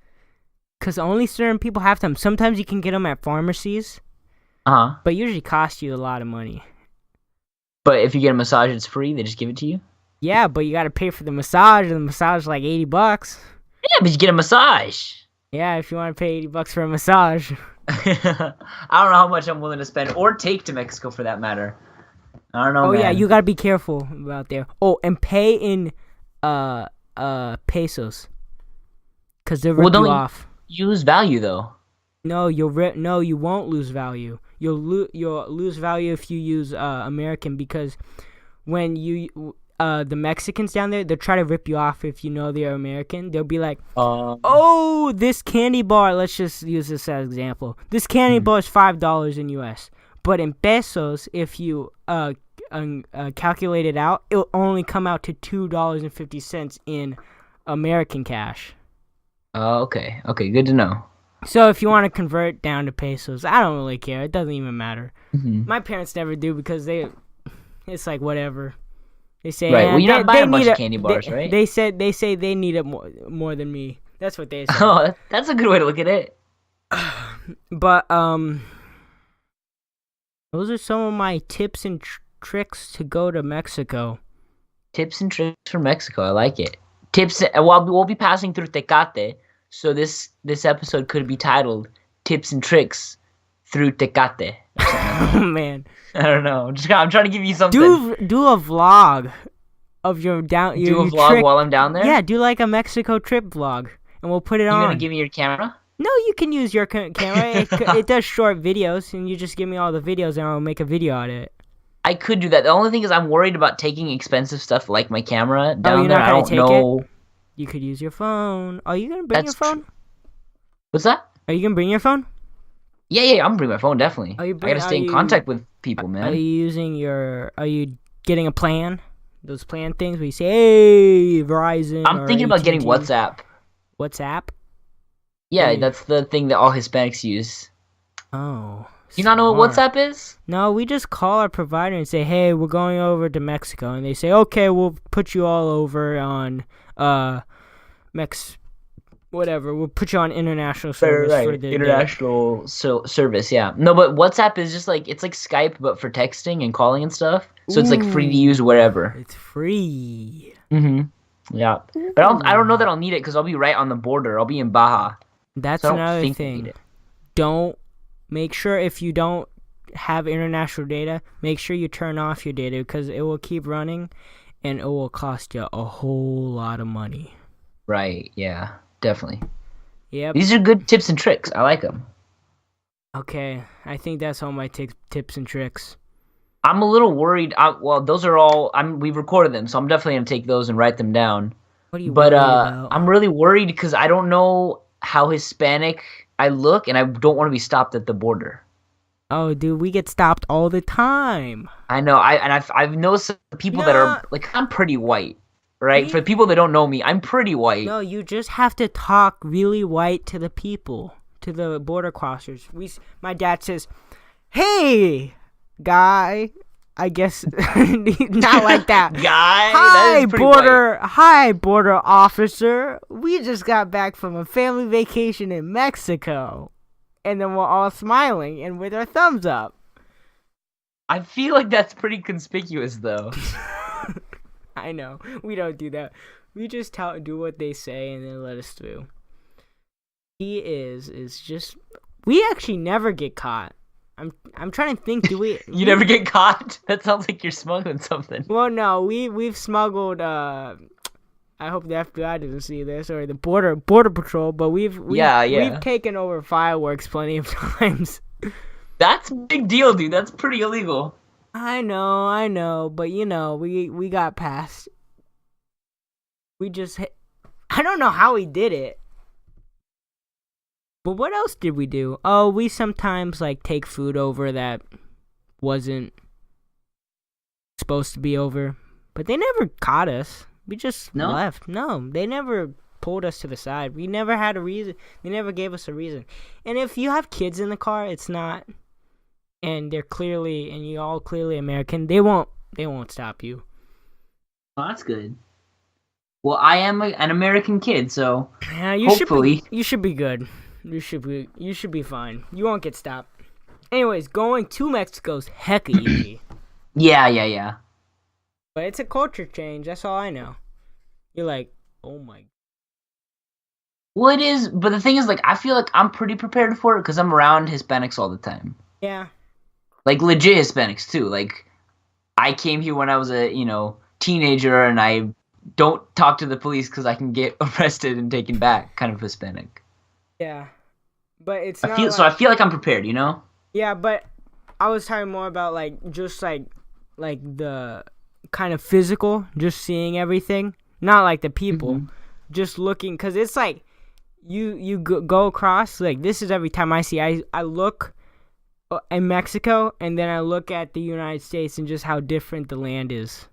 because only certain people have them. Sometimes you can get them at pharmacies, but usually cost you a lot of money. But if you get a massage, it's free. They just give it to you. Yeah, but you gotta pay for the massage, and the massage is like $80. Yeah, but you get a massage. Yeah, if you want to pay $80 for a massage. I don't know how much I'm willing to spend or take to Mexico for that matter. I don't know. Oh man. yeah, you gotta be careful about there. Oh, and pay in pesos, cause they'll rip you off. You lose value though. No, you won't lose value. You'll lose value if you use American, because when you the Mexicans down there, they'll try to rip you off if you know they're American. They'll be like, oh, this candy bar, let's just use this as an example. This candy bar is $5 in US. But in pesos, if you calculate it out, it'll only come out to $2.50 in American cash. Oh, okay. Okay, good to know. So if you want to convert down to pesos, I don't really care. It doesn't even matter. Mm-hmm. My parents never do, because it's like whatever. They say, right. Well, you're not buying a bunch of candy bars, right? They say they need it more than me. That's what they say. Oh, that's a good way to look at it. But those are some of my tips and tricks to go to Mexico. Tips and tricks for Mexico. I like it. Tips. Well, we'll be passing through Tecate, so this episode could be titled "Tips and Tricks Through Tecate." Oh man. I don't know. I'm trying to give you something. Do a vlog of your down. Do a vlog trip while I'm down there. Yeah, do like a Mexico trip vlog, and we'll put it on. You gonna give me your camera? No, you can use your camera. It does short videos, and you just give me all the videos, and I'll make a video out of it. I could do that. The only thing is, I'm worried about taking expensive stuff like my camera down there. I don't know. You could use your phone. Are you gonna bring your phone? What's that? Are you gonna bring your phone? Yeah, I'm gonna bring my phone, definitely. I gotta stay in contact with people, man. Are you getting a plan? Those plan things where you say, hey, Verizon. I'm thinking about getting WhatsApp. WhatsApp? Yeah, that's the thing that all Hispanics use. Oh. You not know what WhatsApp is? No, we just call our provider and say, hey, we're going over to Mexico. And they say, okay, we'll put you all over on whatever, we'll put you on international service for the international service. Yeah, no, but WhatsApp is just like, it's like Skype but for texting and calling and stuff. So it's like free to use wherever. It's free. Yeah, but I don't know that I'll need it because I'll be right on the border. I'll be in Baja. That's another thing. Make sure if you don't have international data, make sure you turn off your data, because it will keep running and it will cost you a whole lot of money. Right. Yeah. Definitely. Yep. These are good tips and tricks. I like them. Okay, I think that's all my tips and tricks. I'm a little worried. Well, those are all. We've recorded them, so I'm definitely gonna take those and write them down. What are you worried about? I'm really worried because I don't know how Hispanic I look, and I don't want to be stopped at the border. Oh, dude, we get stopped all the time. I know. I've noticed people that are like, I'm pretty white. Right? For people that don't know me, I'm pretty white. No, you just have to talk really white to the people, to the border crossers. My dad says, hey, guy. I guess not like that. Guy? Hi, border officer. We just got back from a family vacation in Mexico. And then we're all smiling and with our thumbs up. I feel like that's pretty conspicuous, though. I know. We don't do that. We just do what they say and then let us through. He is just... We actually never get caught. I'm trying to think, do we... You never get caught? That sounds like you're smuggling something. Well, no. We've smuggled... I hope the FBI doesn't see this, or the border patrol, but we've taken over fireworks plenty of times. That's a big deal, dude. That's pretty illegal. I know, but we got past. I don't know how we did it. But what else did we do? Oh, we sometimes like take food over that wasn't supposed to be over. But they never caught us. We just left. No, they never pulled us to the side. We never had a reason. They never gave us a reason. And if you have kids in the car, it's not, and they're clearly, and you all clearly American, they won't stop you. Oh, that's good. Well, I am an American kid, so yeah, you hopefully you should be good. You should be fine. You won't get stopped. Anyways, going to Mexico's hecka easy. Yeah. But it's a culture change. That's all I know. You're like, oh my. Well, it is, but the thing is, like, I feel like I'm pretty prepared for it because I'm around Hispanics all the time. Yeah. Like, legit Hispanics, too. Like, I came here when I was a, teenager, and I don't talk to the police because I can get arrested and taken back, kind of Hispanic. Yeah. But it's not So I feel like I'm prepared, Yeah, but I was talking more about, like, just, like the kind of physical, just seeing everything. Not, like, the people. Mm-hmm. Just looking, because it's, like, you go across, like, this is every time I see, I look in Mexico, and then I look at the United States and just how different the land is.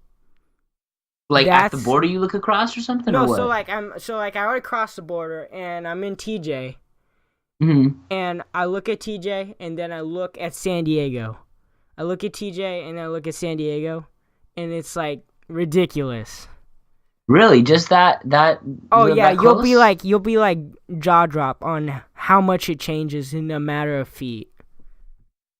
Like, at the border you look across or something? No, or what? so I already crossed the border, and I'm in TJ. Mm-hmm. And I look at TJ, and then I look at San Diego. I look at TJ, and I look at San Diego, and it's, like, ridiculous. Really? Just that Oh yeah, that you'll be like jaw drop on how much it changes in a matter of feet.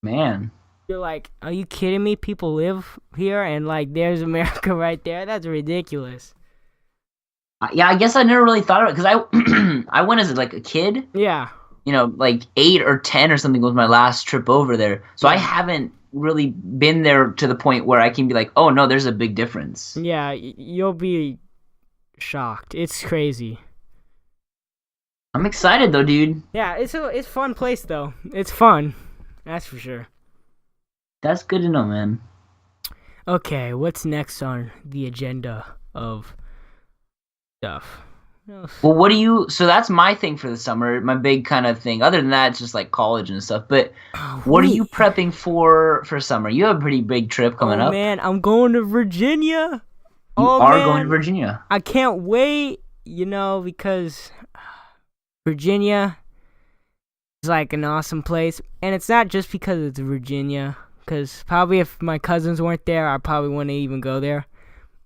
Man. You're like, are you kidding me? People live here and like there's America right there? That's ridiculous. Yeah, I guess I never really thought of it because I went as like a kid. Yeah. Like 8 or 10 or something was my last trip over there. So I haven't really been there to the point where I can be like, oh no, there's a big difference. Yeah, you'll be shocked. It's crazy. I'm excited though, dude. Yeah, it's a fun place though. It's fun. That's for sure. That's good to know, man. Okay, what's next on the agenda of stuff? Well, so that's my thing for the summer, my big kind of thing. Other than that, it's just like college and stuff. But what are you prepping for summer? You have a pretty big trip coming up. Oh man, I'm going to Virginia. You are going to Virginia. I can't wait, because Virginia is like an awesome place. And it's not just because it's Virginia, because probably if my cousins weren't there, I probably wouldn't even go there.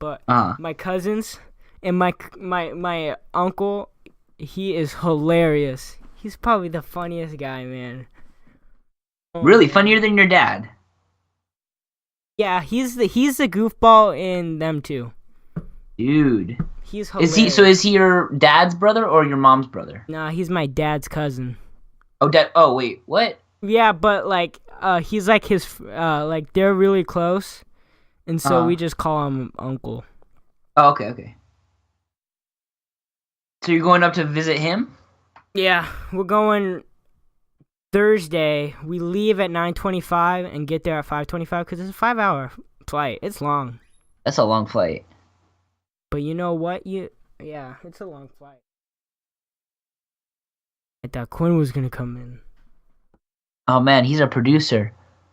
But my cousins and my uncle, he is hilarious. He's probably the funniest guy, man. Really? Funnier than your dad? Yeah, he's the goofball in them too. Dude. He's hilarious. Is he your dad's brother or your mom's brother? Nah, he's my dad's cousin. Oh, wait, what? Yeah, but like he's like his like they're really close. And so we just call him uncle. Oh, okay. So you're going up to visit him? Yeah, we're going Thursday. We leave at 9:25 and get there at 5:25 because it's a 5-hour flight. It's long. That's a long flight. But you know what? Yeah, it's a long flight. I thought Quinn was gonna come in. Oh man, he's a producer.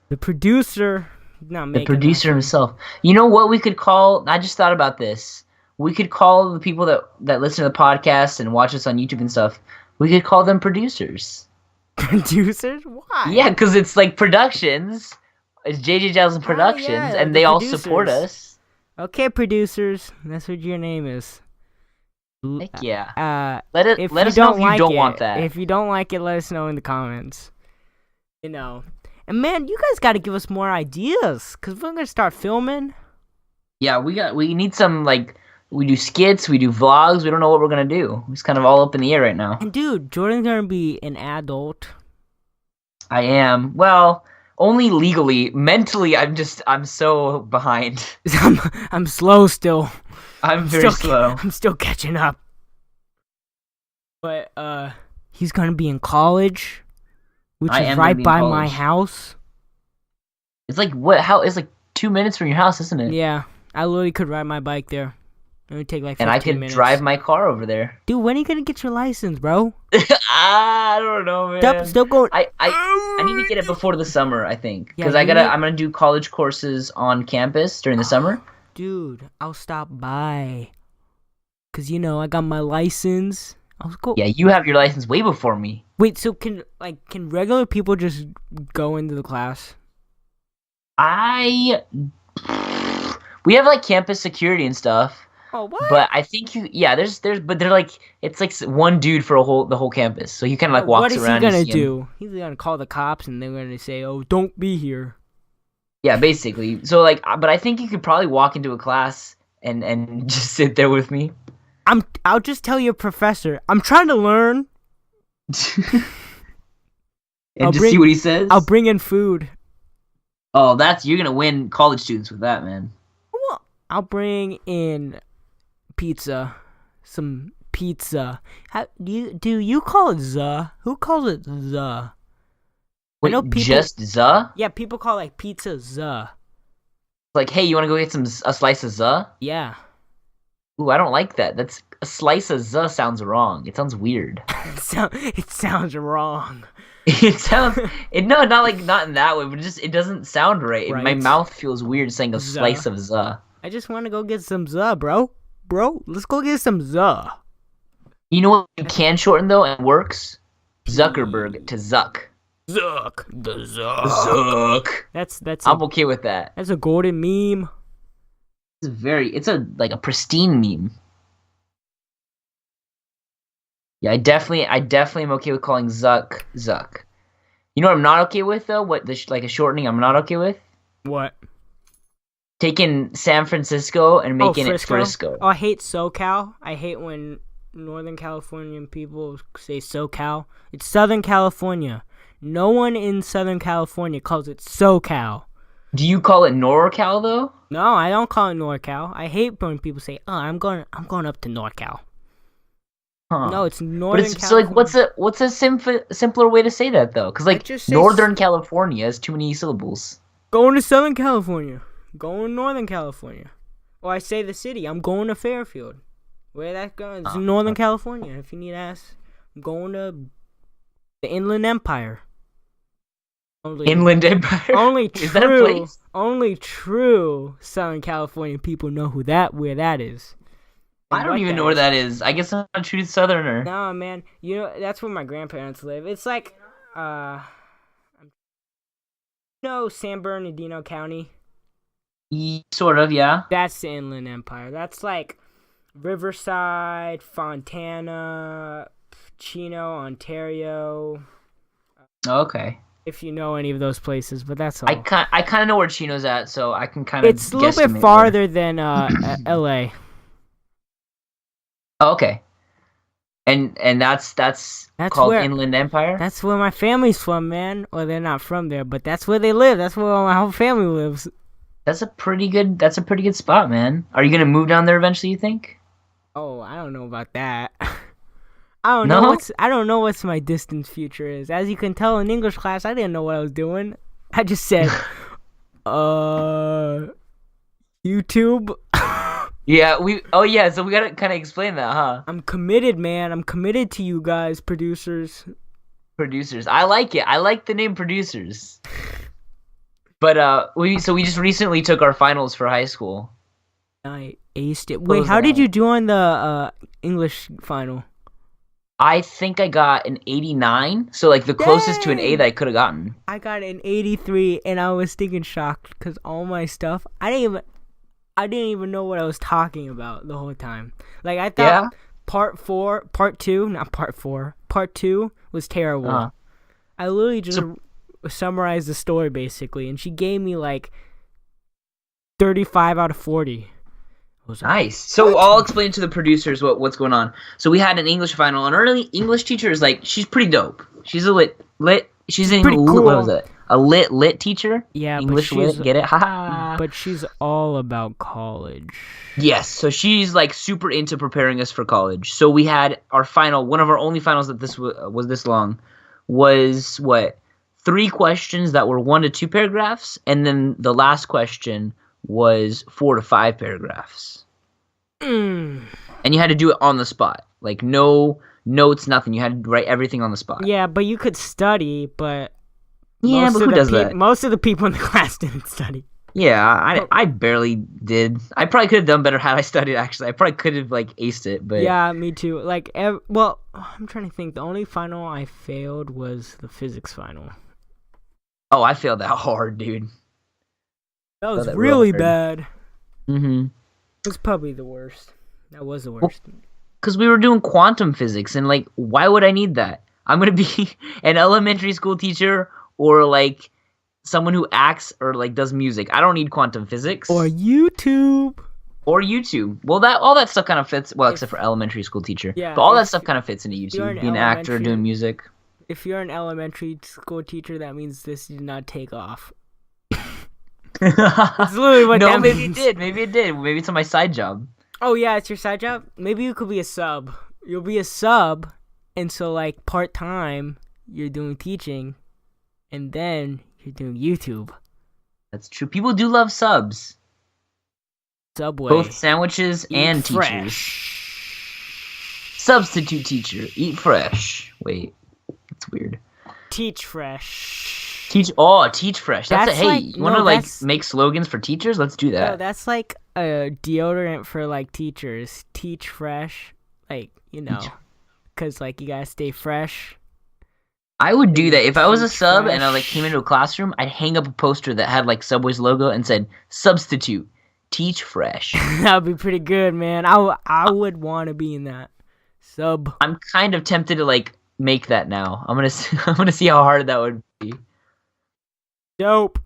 The producer, the producer himself. You know what we could call? I just thought about this. We could call the people that listen to the podcast and watch us on YouTube and stuff. We could call them producers. Producers? Why? Yeah, because it's like productions. It's JJ Jalen Productions, and they all support us. Okay, producers. That's what your name is. Heck yeah. Let us know if you don't want that. If you don't like it, let us know in the comments. And man, you guys got to give us more ideas, because we're going to start filming. Yeah, we need some, like, we do skits, we do vlogs, we don't know what we're going to do. It's kind of all up in the air right now. And dude, Jordan's going to be an adult. I am. Well, only legally. Mentally, I'm so behind. I'm slow still. I'm very slow. I'm still catching up. But he's gonna be in college, which is right by my house. It's like what? How? It's like 2 minutes from your house, isn't it? Yeah, I literally could ride my bike there. It would take like 15 And I can minutes. drive my car over there. Dude, when are you gonna get your license, bro? I don't know, man. Still going. I need to get it before the summer, I think, because Yeah, I'm gonna do college courses on campus during the summer. Dude, I'll stop by. Cause I got my license. I'll go. Yeah, you have your license way before me. Wait, so can regular people just go into the class? We have like campus security and stuff. Oh, what? But I think but they're like, it's like one dude for the whole campus, so he kind of like walks around. What is he gonna do? He's gonna call the cops, and they're gonna say, "Oh, don't be here." Yeah, basically. So like, but I think you could probably walk into a class and just sit there with me. I'll just tell your professor, I'm trying to learn. And just see what he says. I'll bring in food. Oh, you're gonna win college students with that, man. Well, I'll bring in pizza. Some pizza. Do you call it za? Who calls it za? Wait, just za? Yeah, people call like pizza za. Like, hey, you want to go get a slice of za? Yeah. Ooh, I don't like that. That's a slice of za sounds wrong. It sounds weird. It sounds wrong. Not in that way, but it doesn't sound right. My mouth feels weird saying a slice of za. I just want to go get some za, bro. Bro, let's go get some za. You know what you can shorten though and works? Zuckerberg to Zuck. Zuck. The Zuck. That's I'm okay with that. That's a golden meme. It's a pristine meme. Yeah, I definitely am okay with calling Zuck. You know what I'm not okay with though? Like a shortening I'm not okay with? What? Taking San Francisco and making it Frisco. Oh, I hate SoCal. I hate when Northern Californian people say SoCal. It's Southern California. No one in Southern California calls it SoCal. Do you call it NorCal though? No, I don't call it NorCal. I hate when people say, "Oh, I'm going up to NorCal." Huh. No, it's Northern California. So like, what's a simpler way to say that though? Because like Northern California has too many syllables. Going to Southern California. Going to Northern California. Or I say the city. I'm going to Fairfield. Where that goes? It's Northern California. If you need to ask, I'm going to the Inland Empire. Inland Empire. Is that a place? Only true Southern California people know where that is. I don't even know where that is. I guess I'm a true Southerner. No, man. That's where my grandparents live. It's like, San Bernardino County? Sort of, yeah. That's the Inland Empire. That's like Riverside, Fontana, Chino, Ontario. Okay. If you know any of those places, but that's all. I kind of know where Chino's at, so I can kind of. It's a little bit farther than L.A. Oh, okay. And that's called Inland Empire? That's where my family's from, man. Or they're not from there, but that's where they live. That's where my whole family lives. That's a pretty good spot, man. Are you gonna move down there eventually, you think? Oh, I don't know about that. I don't know what's my distant future is. As you can tell in English class, I didn't know what I was doing. I just said YouTube. So we gotta kind of explain that, huh? I'm committed, man. I'm committed to you guys, producers. I like it. I like the name producers. But we just recently took our finals for high school. I aced it. Wait, how did you do on the English final? I think I got an 89, so like the closest to an A that I could have gotten. I got an 83, and I was thinking shocked because all my stuff, I didn't even know what I was talking about the whole time. Like I thought part 2 was terrible. Uh-huh. I literally just summarized the story basically, and she gave me like 35 out of 40. Nice. So I'll explain to the producers what's going on. So we had an English final, and our English teacher is like, she's pretty dope. She's a lit. She's pretty cool. What was it? A lit teacher. Yeah, English lit. Get it? Ha. But she's all about college. Yes. So she's like super into preparing us for college. So we had our final. One of our only finals that this was this long was 3 questions that were 1 to 2 paragraphs, and then the last question was 4 to 5 paragraphs. And you had to do it on the spot. Like, no notes, nothing. You had to write everything on the spot. Yeah, but you could study, but Yeah, but who does that? Most of the people in the class didn't study. Yeah, I barely did. I probably could have done better had I studied, actually. I probably could have, like, aced it, but... Yeah, me too. Like, well, I'm trying to think. The only final I failed was the physics final. Oh, I failed that hard, dude. That was really bad. Mm-hmm. It was probably the worst. That was the worst. Because we were doing quantum physics, and, like, why would I need that? I'm going to be an elementary school teacher or, like, someone who acts or, like, does music. I don't need quantum physics. Or YouTube. Well, all that stuff kind of fits. Well, except for elementary school teacher. Yeah, but all that stuff kind of fits into YouTube. Being an actor, doing music. If you're an elementary school teacher, that means this did not take off. That's literally what that means. Maybe it did. Maybe it's on my side job. Oh, yeah, it's your side job? Maybe you could be a sub. You'll be a sub, and so, like, part-time, you're doing teaching, and then you're doing YouTube. That's true. People do love subs. Subway. Both sandwiches and teachers. Substitute teacher. Eat fresh. Wait, that's weird. Teach fresh. Teach fresh. That's hey, you want to make slogans for teachers? Let's do that. No, that's like a deodorant for like teachers. Teach fresh, like, you know, because like you gotta stay fresh. I would do that if I was a sub and I like came into a classroom. I'd hang up a poster that had like Subway's logo and said "Substitute, teach fresh." That'd be pretty good, man. I would want to be in that sub. I'm kind of tempted to like make that now. I'm gonna see how hard that would be. Dope.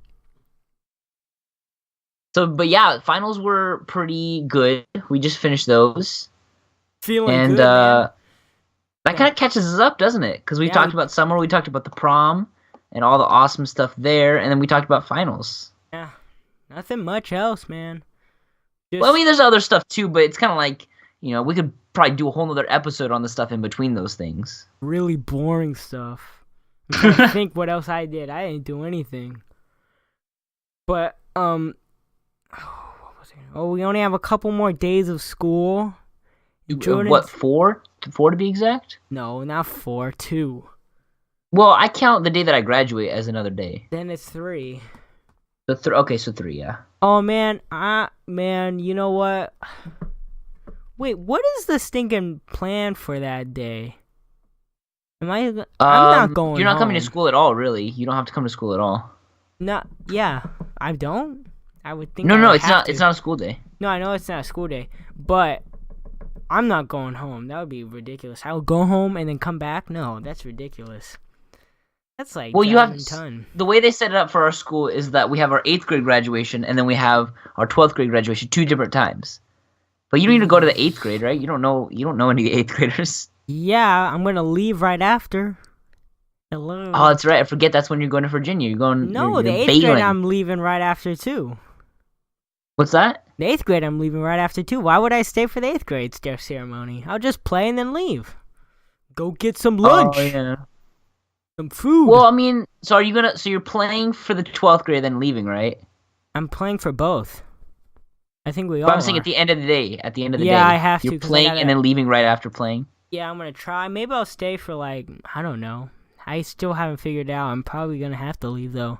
So, but yeah, finals were pretty good. We just finished those. Feeling good, man. That kind of catches us up, doesn't it? Because we talked about summer, we talked about the prom, and all the awesome stuff there, and then we talked about finals. Yeah, nothing much else, man. Well, I mean, there's other stuff too, but it's kind of like, you know, we could probably do a whole other episode on the stuff in between those things. Really boring stuff. I'm trying to think what else I did. I didn't do anything. But, what was it? Oh, we only have a couple more days of school. What, 4? 4 to be exact? No, not 4, 2. Well, I count the day that I graduate as another day. Then it's 3. Okay, so 3, yeah. Oh, man, you know what? Wait, what is the stinking plan for that day? I'm not going. You're not coming to school at all, really. You don't have to come to school at all. Yeah, I don't. I would think. No, it's not. It's not a school day. No, I know it's not a school day, but I'm not going home. That would be ridiculous. I would go home and then come back. No, that's ridiculous. That's like you have the way they set it up for our school is that we have our 8th grade graduation and then we have our 12th grade graduation 2 different times. But you don't even go to the 8th grade, right? You don't know any of the 8th graders. Yeah, I'm gonna leave right after. Hello. Oh, that's right. I forget that's when you're going to Virginia. You're going. No, you're the 8th grade I'm leaving right after too. What's that? The 8th grade I'm leaving right after too. Why would I stay for the 8th grade ceremony? I'll just play and then leave. Go get some lunch. Oh yeah. Some food. Well, I mean, so you're playing for the 12th grade then leaving, right? I'm playing for both. I think we all. But I'm saying at the end of the day. Yeah, I have to. You're playing and then leaving right after playing. Yeah, I'm gonna try. Maybe I'll stay for like, I don't know. I still haven't figured it out. I'm probably gonna have to leave though.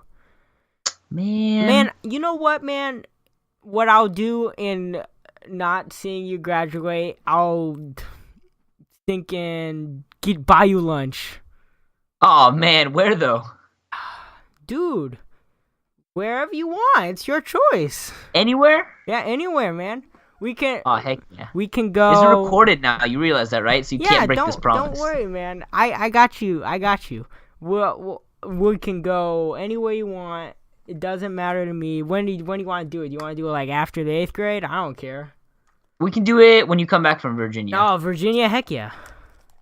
Man, you know what, man? What I'll do in not seeing you graduate, I'll buy you lunch. Oh man, where though? Dude, wherever you want. It's your choice. Anywhere? Yeah, anywhere, man. We can. Oh heck yeah. We can go. It's recorded now. You realize that, right? So you can't break this promise. Don't worry, man. I got you. We can go anywhere you want. It doesn't matter to me. When do you want to do it? Do you want to do it like after the 8th grade? I don't care. We can do it when you come back from Virginia. Oh, Virginia, heck yeah.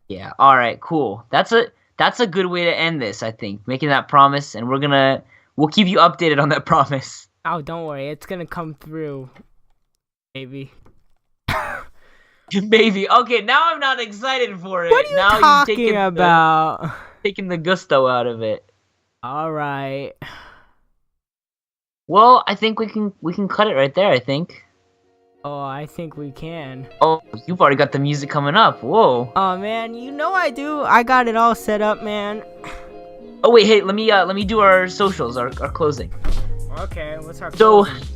Yeah. All right. Cool. That's a good way to end this. I think making that promise, and we'll keep you updated on that promise. Oh, don't worry. It's gonna come through. Maybe. Maybe. Okay, now I'm not excited for it. What are you talking about? Taking the gusto out of it. All right. Well, I think we can cut it right there, I think. Oh, I think we can. Oh, you've already got the music coming up. Whoa. Oh man, you know I do. I got it all set up, man. Oh wait, hey, let me do our socials, our closing. Okay, what's our So, closing?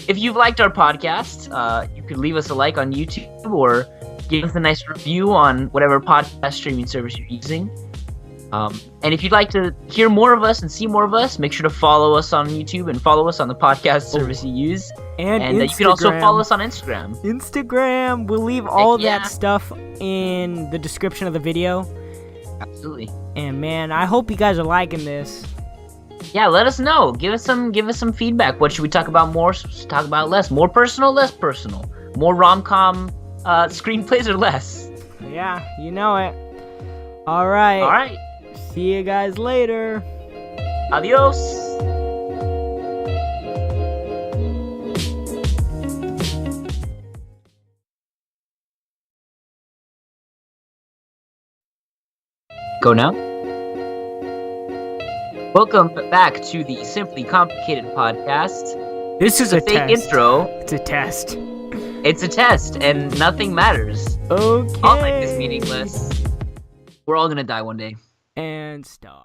if you've liked our podcast, you could leave us a like on YouTube or give us a nice review on whatever podcast streaming service you're using. And if you'd like to hear more of us and see more of us, make sure to follow us on YouTube and follow us on the podcast service you use. And you can also follow us on Instagram. Instagram. We'll leave all yeah. that stuff in the description of the video. Absolutely. And man, I hope you guys are liking this. Yeah, let us know. Give us some feedback. What should we talk about more? Talk about less? More personal, less personal? More rom-com screenplays or less? Yeah, you know it. All right. All right. See you guys later. Adios. Go now. Welcome back to the Simply Complicated podcast. This is a fake test. Intro. It's a test. It's a test, and nothing matters. Okay. All life is meaningless. We're all gonna die one day. And stop.